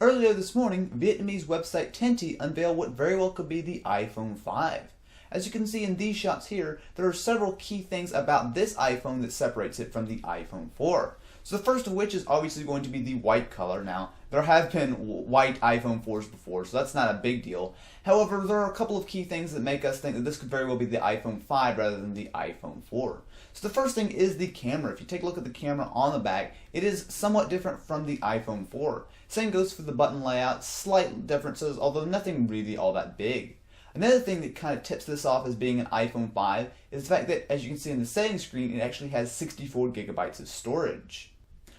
Earlier this morning, Vietnamese website Tenti unveiled what very well could be the iPhone 5. As you can see in these shots here, there are several key things about this iPhone that separates it from the iPhone 4. So the first of which is obviously going to be the white color. Now, there have been white iPhone 4s before, so that's not a big deal. However, there are a couple of key things that make us think that this could very well be the iPhone 5 rather than the iPhone 4. So the first thing is the camera. If you take a look at the camera on the back, it is somewhat different from the iPhone 4. Same goes for the button layout, slight differences, although nothing really all that big. Another thing that kind of tips this off as being an iPhone 5 is the fact that, as you can see in the settings screen, it actually has 64 gigabytes of storage.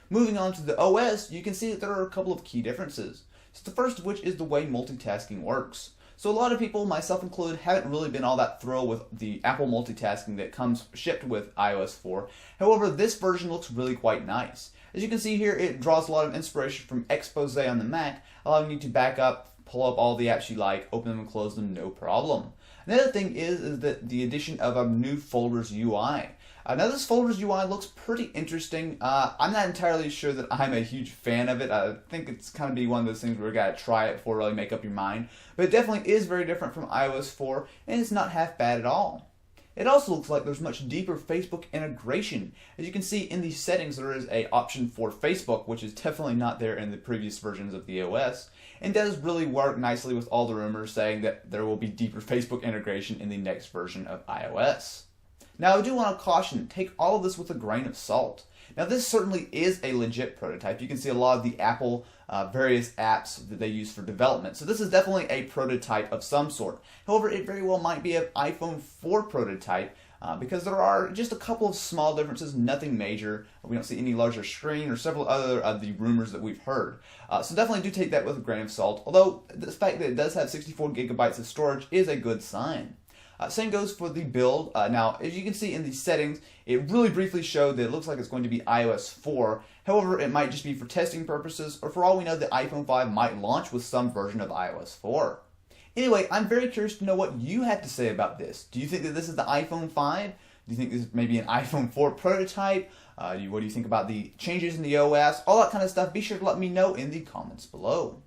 Moving on to the OS, you can see that there are a couple of key differences. So the first of which is the way multitasking works. So a lot of people, myself included, haven't really been all that thrilled with the Apple multitasking that comes shipped with iOS 4. However, this version looks really quite nice. As you can see here, it draws a lot of inspiration from Expose on the Mac, allowing you to back up, pull up all the apps you like, open them and close them, no problem. Another thing is that the addition of a new Folders UI. Now this Folders UI looks pretty interesting. I'm not entirely sure that I'm a huge fan of it. I think it's kind of be one of those things where you gotta try it before really make up your mind. But it definitely is very different from iOS 4, and it's not half bad at all. It also looks like there's much deeper Facebook integration. As you can see in these settings, there is an option for Facebook, which is definitely not there in the previous versions of the OS, and does really work nicely with all the rumors saying that there will be deeper Facebook integration in the next version of iOS. Now, I do want to caution, take all of this with a grain of salt. Now, this certainly is a legit prototype. You can see a lot of the Apple various apps that they use for development. So this is definitely a prototype of some sort. However, it very well might be an iPhone 4 prototype because there are just a couple of small differences, nothing major. We don't see any larger screen or several other of the rumors that we've heard. So definitely do take that with a grain of salt, although the fact that it does have 64 gigabytes of storage is a good sign. Same goes for the build. Now, as you can see in the settings, it really briefly showed that it looks like it's going to be iOS 4. However, it might just be for testing purposes, or for all we know, the iPhone 5 might launch with some version of iOS 4. Anyway, I'm very curious to know what you have to say about this. Do you think that this is the iPhone 5? Do you think this is maybe an iPhone 4 prototype? What do you think about the changes in the OS? All that kind of stuff. Be sure to let me know in the comments below.